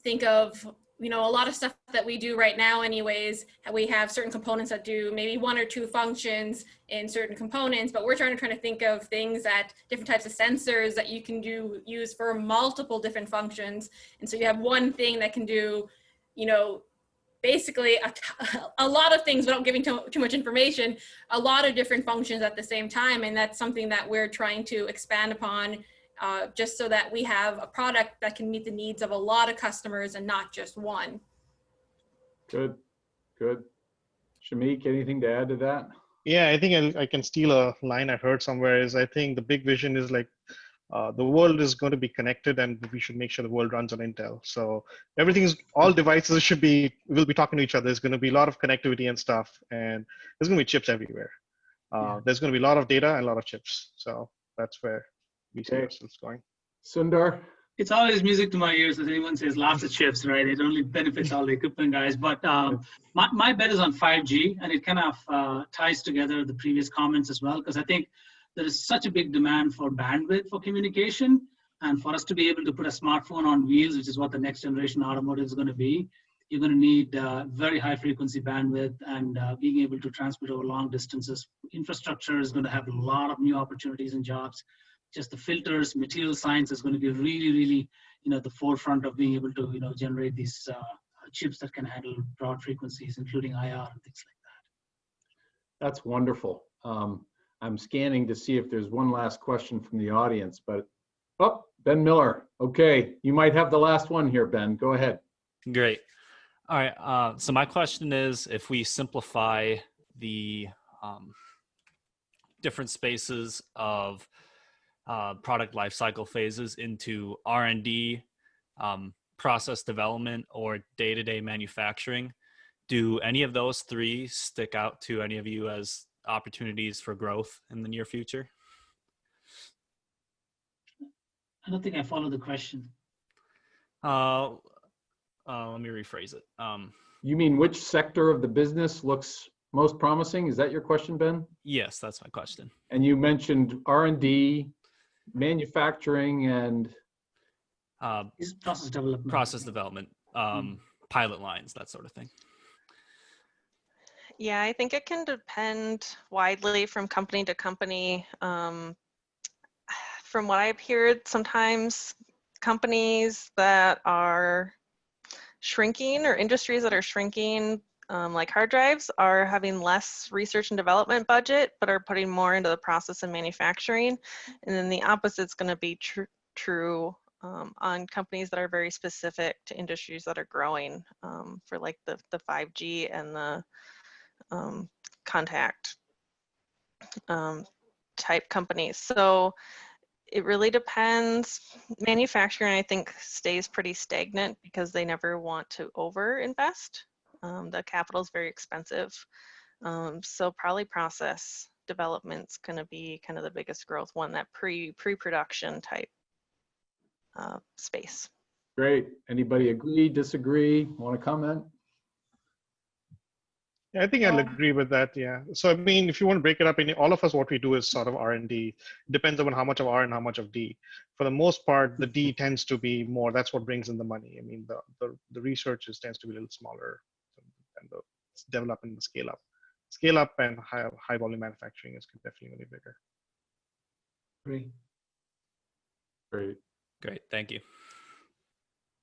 think of, you know, a lot of stuff that we do right now anyways. We have certain components that do maybe 1 or 2 functions in certain components, but we're trying to think of things that different types of sensors that you can use for multiple different functions. And so you have one thing that can do, you know, basically a lot of things without giving too much information, a lot of different functions at the same time. And that's something that we're trying to expand upon just so that we have a product that can meet the needs of a lot of customers and not just one. Good, good. Shamik, anything to add to that? Yeah, I think I can steal a line I've heard somewhere is I think the big vision is like the world is going to be connected and we should make sure the world runs on Intel. So all devices will be talking to each other. There's going to be a lot of connectivity and stuff, and there's going to be chips everywhere. There's going to be a lot of data and a lot of chips. So that's where we see ourselves going. Sundar? It's always music to my ears as anyone says lots of chips, right? It only benefits all the equipment guys. But my bet is on 5G, and it kind of ties together the previous comments as well, because I think there is such a big demand for bandwidth for communication, and for us to be able to put a smartphone on wheels, which is what the next generation automotive is going to be, you're going to need very high frequency bandwidth and being able to transmit over long distances. Infrastructure is going to have a lot of new opportunities and jobs. Just the filters, material science is going to be really, really, the forefront of being able to, generate these chips that can handle broad frequencies, including IR and things like that. That's wonderful. I'm scanning to see if there's one last question from the audience, but, Ben Miller. Okay, you might have the last one here, Ben. Go ahead. Great. All right, so my question is, if we simplify the different spaces of product lifecycle phases into R&D, process development, or day-to-day manufacturing, do any of those 3 stick out to any of you as opportunities for growth in the near future? I don't think I follow the question. Let me rephrase it. You mean which sector of the business looks most promising? Is that your question, Ben? Yes, that's my question. And you mentioned R&D, manufacturing, and process development. Process development, pilot lines, that sort of thing. Yeah, I think it can depend widely from company to company. From what I've heard, sometimes companies that are shrinking or industries that are shrinking, like hard drives, are having less research and development budget, but are putting more into the process and manufacturing. And then the opposite's going to be true on companies that are very specific to industries that are growing, for like the 5G and the contact type companies. So it really depends. Manufacturing, I think, stays pretty stagnant because they never want to over-invest. The capital is very expensive. So probably process development's going to be kind of the biggest growth one, that pre-production type space. Great. Anybody agree, disagree, want to comment? Yeah, I think I'll agree with that. Yeah. So I mean, if you want to break it up, in all of us, what we do is sort of R&D. Depends on how much of R and how much of D. For the most part, the D tends to be more. That's what brings in the money. I mean, the research tends to be a little smaller, and the development and scale up. Scale up and high volume manufacturing is definitely going to be bigger. Great. Great. Thank you.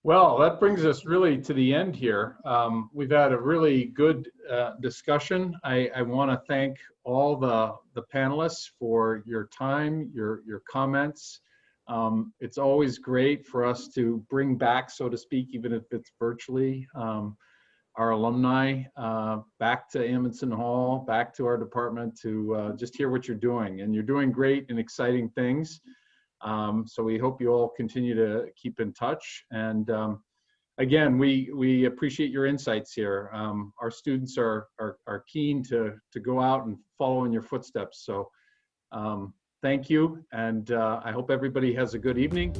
Well, that brings us really to the end here. We've had a really good discussion. I want to thank all the panelists for your time, your comments. It's always great for us to bring back, so to speak, even if it's virtually, our alumni back to Amundsen Hall, back to our department to just hear what you're doing. And you're doing great and exciting things. So we hope you all continue to keep in touch. And again, we appreciate your insights here. Our students are keen to go out and follow in your footsteps. So thank you. And I hope everybody has a good evening.